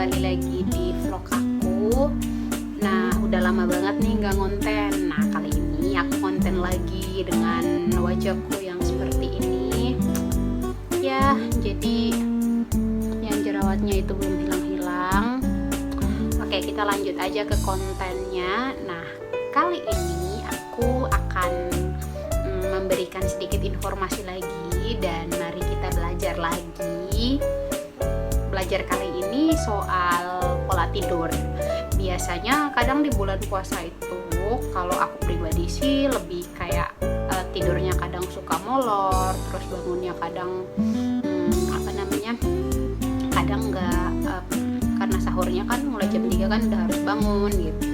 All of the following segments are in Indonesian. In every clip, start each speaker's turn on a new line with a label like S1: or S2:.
S1: kembali lagi di vlog aku. Nah, udah lama banget nih nggak ngonten. Nah, kali ini aku konten lagi dengan wajahku yang seperti ini. Ya, jadi yang jerawatnya itu belum hilang-hilang. Oke, kita lanjut aja ke kontennya. Nah, kali ini aku akan memberikan sedikit informasi lagi, dan mari kita belajar lagi. Belajar kali ini soal pola tidur. Biasanya kadang di bulan puasa itu, kalau aku pribadi sih lebih kayak tidurnya kadang suka molor, terus bangunnya kadang kadang nggak, karena sahurnya kan mulai jam 3 kan udah harus bangun gitu.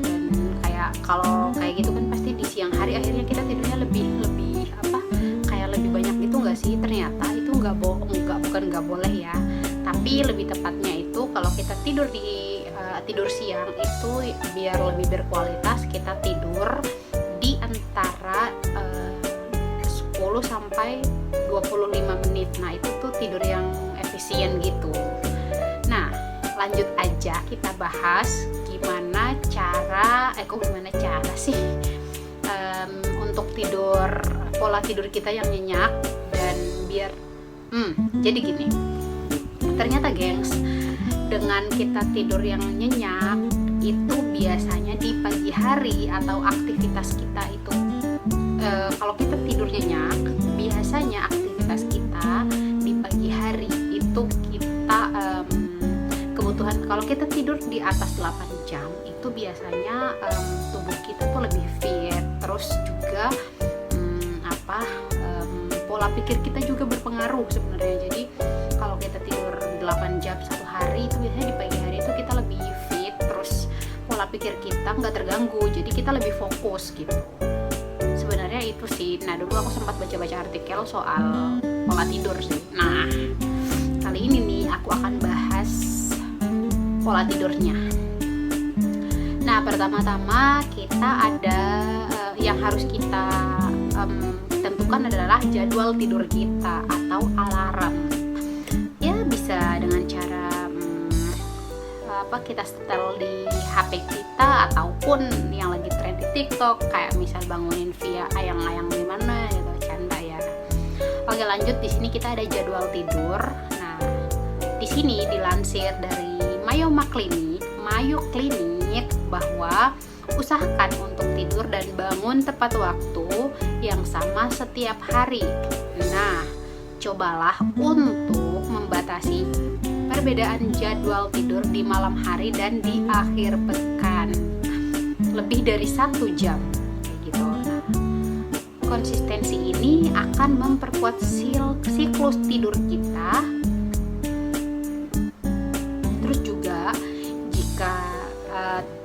S1: Dan kayak kalau kayak gitu kan pasti di siang hari akhirnya kita tidurnya lebih kayak lebih banyak gitu nggak sih? Ternyata itu bukan nggak boleh ya, tapi lebih tepatnya itu kalau kita tidur tidur siang itu biar lebih berkualitas, kita tidur di antara 10 sampai 25 menit. Nah, itu tuh tidur yang efisien gitu. Nah, lanjut aja kita bahas gimana cara sih untuk tidur, pola tidur kita yang nyenyak dan biar jadi gini. Ternyata gengs, dengan kita tidur yang nyenyak itu biasanya di pagi hari atau aktivitas kita itu kalau kita tidur nyenyak, biasanya aktivitas kita di pagi hari itu kita kebutuhan, kalau kita tidur di atas 8 jam itu biasanya tubuh kita tuh lebih fit, terus juga pola pikir kita juga berpengaruh sebenarnya. Jadi kalau kita tidur 8 jam satu hari itu biasanya di pagi hari itu kita lebih fit, terus pola pikir kita nggak terganggu, jadi kita lebih fokus gitu. Sebenarnya itu sih. Nah, dulu aku sempat baca-baca artikel soal pola tidur sih. Nah, kali ini nih aku akan bahas pola tidurnya. Nah, pertama-tama kita ada yang harus kita tentukan adalah jadwal tidur kita atau alarm. Ya, bisa dengan cara kita setel di HP kita, ataupun yang lagi tren di TikTok kayak misal bangunin via ayang-ayang gimana gitu, canda ya. Oke, lanjut. Di sini kita ada jadwal tidur. Nah, di sini dilansir dari Mayo Clinic bahwa usahakan untuk tidur dan bangun tepat waktu yang sama setiap hari. Nah, cobalah untuk membatasi perbedaan jadwal tidur di malam hari dan di akhir pekan lebih dari 1 jam kayak gitu. Nah, konsistensi ini akan memperkuat siklus tidur kita. Terus juga jika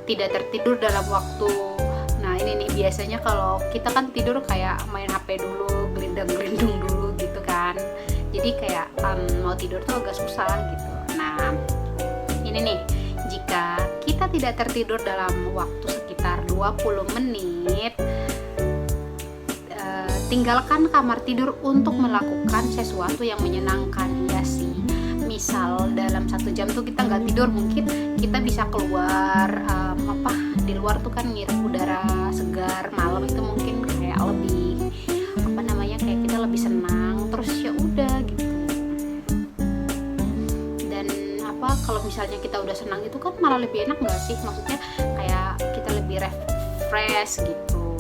S1: tidak tertidur dalam waktu, nah ini nih biasanya kalau kita kan tidur kayak main HP dulu, gelindang-gelindung dulu gitu kan, jadi kayak mau tidur tuh agak susah gitu. Nah, ini nih, jika kita tidak tertidur dalam waktu sekitar 20 menit, tinggalkan kamar tidur untuk melakukan sesuatu yang menyenangkan. Ya sih, misal dalam 1 jam tuh kita nggak tidur, mungkin kita bisa keluar di luar tuh kan ngirup udara segar malam, itu mungkin kayak lebih kayak kita lebih senang, terus ya udah gitu. Dan kalau misalnya kita udah senang itu kan malah lebih enak nggak sih, maksudnya kayak kita lebih refresh gitu.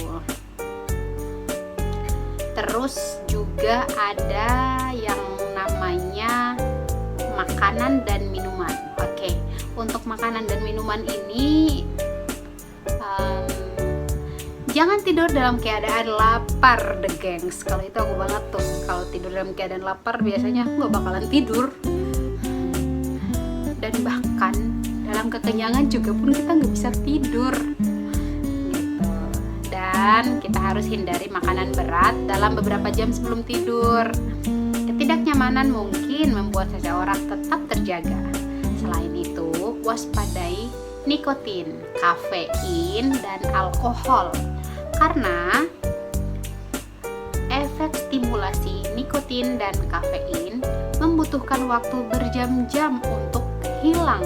S1: Terus juga ada yang namanya makanan dan minuman. Oke, untuk makanan dan minuman ini jangan tidur dalam keadaan lapar deh gengs. Kalau itu aku banget tuh, kalau tidur dalam keadaan lapar biasanya aku gak bakalan tidur. Dan bahkan dalam kekenyangan juga pun kita gak bisa tidur gitu. Dan kita harus hindari makanan berat dalam beberapa jam sebelum tidur. Ketidaknyamanan mungkin membuat seseorang tetap terjaga. Selain itu, waspadai nikotin, kafein, dan alkohol, karena efek stimulasi nikotin dan kafein membutuhkan waktu berjam-jam untuk hilang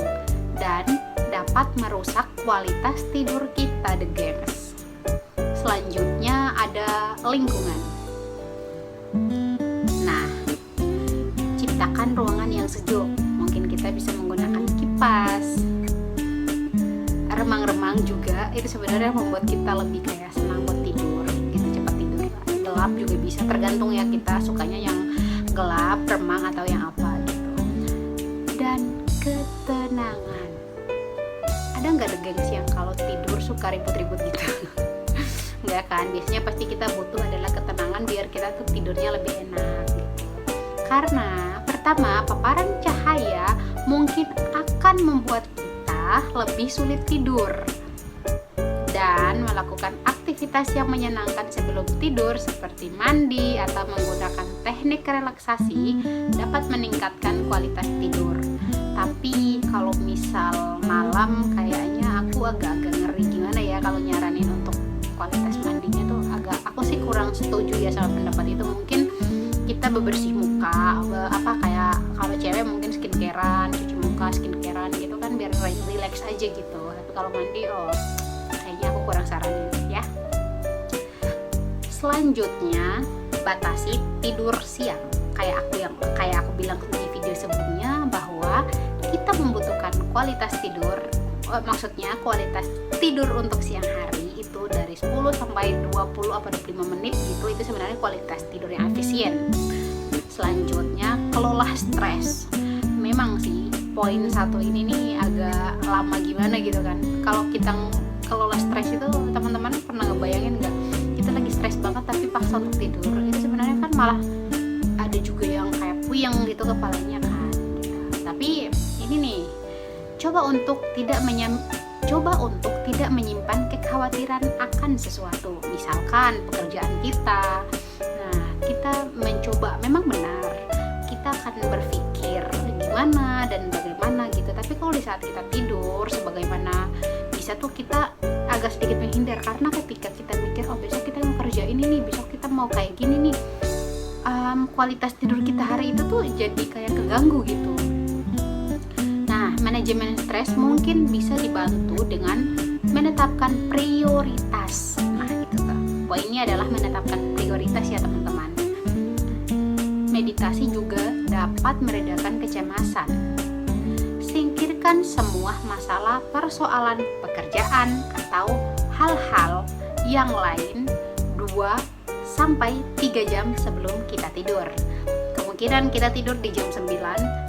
S1: dan dapat merusak kualitas tidur kita, the gengs. Selanjutnya ada lingkungan. Nah, ciptakan ruangan yang sejuk. Mungkin kita bisa menggunakan kipas. Remang-remang juga itu sebenarnya membuat kita lebih kayak senang buat tidur gitu, cepat tidur. Gelap juga bisa, tergantung ya kita sukanya yang gelap, remang atau yang apa gitu. Dan ketenangan. Ada nggak the gengs yang kalau tidur suka ribut-ribut gitu? Nggak kan? Biasanya pasti kita butuh adalah ketenangan biar kita tuh tidurnya lebih enak gitu. Karena pertama, paparan cahaya mungkin akan membuat kita lebih sulit tidur, dan melakukan aktivitas yang menyenangkan sebelum tidur seperti mandi atau menggunakan teknik relaksasi dapat meningkatkan kualitas tidur. Tapi kalau misal malam kayaknya aku agak-agak ngeri, gimana ya kalau nyaranin untuk kualitas mandinya tuh aku sih kurang setuju ya sama pendapat itu. Mungkin kita bebersih muka, kayak kalau cewek mungkin skincarean, cuci muka, skincarean gitu kan biar relax aja gitu. Tapi kalau mandi kayaknya aku kurang saranin ya. Selanjutnya, batasi tidur siang. Kayak aku bilang di video sebelumnya bahwa kita membutuhkan kualitas tidur, maksudnya kualitas tidur untuk siang hari itu dari 10 sampai 20 atau 25 menit gitu. Itu sebenarnya kualitas tidur yang efisien. Selanjutnya, kelola stres. Memang sih poin satu ini nih agak lama gimana gitu kan. Kalau kita kelola stres itu, teman-teman pernah ngebayangin nggak? Kita lagi stres banget tapi paksa untuk tidur. Itu sebenarnya kan malah ada juga yang kayak puyeng gitu kepalanya kan. Tapi ini nih, coba untuk tidak menyimpan kekhawatiran akan sesuatu. Misalkan pekerjaan kita. Nah, kita mencoba, memang benar kita akan berpikir gimana dan bagaimana gitu. Tapi kalau di saat kita tidur, sebagaimana bisa tuh kita agak sedikit menghindar, karena ketika kita mikir besok kita mau kerjain ini, besok kita mau kayak gini nih, kualitas tidur kita hari itu tuh jadi kayak keganggu gitu. Nah, manajemen stres mungkin bisa dibantu dengan menetapkan prioritas. Nah, itu tuh poinnya adalah menetapkan prioritas ya teman-teman. Meditasi juga dapat meredakan kecemasan. Singkirkan semua masalah, persoalan pekerjaan atau hal-hal yang lain 2-3 jam sebelum kita tidur. Kemungkinan kita tidur di jam 9,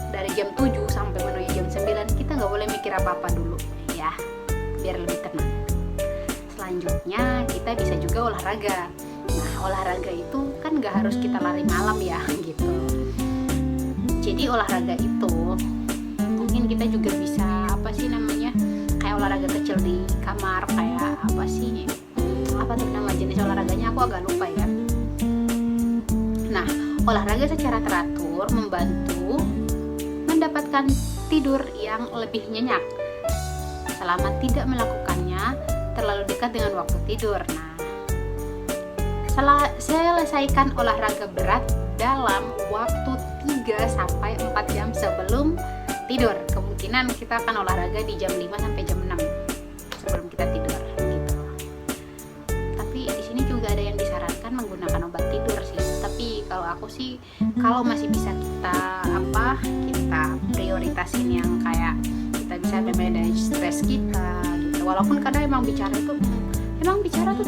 S1: dari jam 7 sampai menuju jam 9 kita nggak boleh mikir apa-apa dulu ya, biar lebih tenang. Selanjutnya kita bisa juga olahraga. Nah, olahraga itu kan nggak harus kita lari malam ya gitu. Jadi olahraga itu mungkin kita juga bisa kayak olahraga kecil di kamar, kayak apa tuh nama jenis olahraganya aku agak lupa ya. Nah, olahraga secara teratur membantu mendapatkan tidur yang lebih nyenyak selama tidak melakukannya terlalu dekat dengan waktu tidur. Nah, selesaikan olahraga berat dalam waktu 3-4 jam sebelum tidur. Kemungkinan kita akan olahraga di jam 5 sampai jam 6 sebelum kita tidur gitu. Tapi di sini juga ada yang disarankan menggunakan obat tidur sih. Tapi kalau aku sih, kalau masih bisa kita prioritasin yang kayak kita bisa manage stres kita gitu. Walaupun kadang emang bicara tuh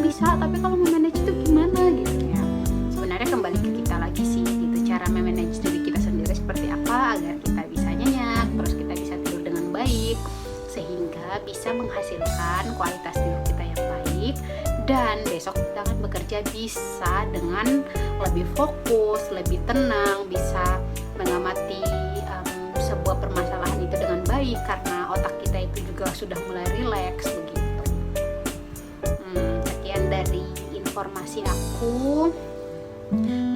S1: bisa, tapi kalau memanage itu gimana gitu ya. Sebenarnya kembali ke kita lagi sih gitu, cara memanage diri kita sendiri seperti apa agar kita bisa nyenyak, terus kita bisa tidur dengan baik sehingga bisa menghasilkan kualitas tidur kita yang baik, dan besok kita akan bekerja bisa dengan lebih fokus, lebih tenang, bisa mengamati sebuah permasalahan itu dengan baik karena otak kita itu juga sudah mulai rileks begitu. Sekian dari informasi aku.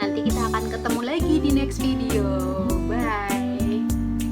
S1: Nanti kita akan ketemu lagi di next video. Bye.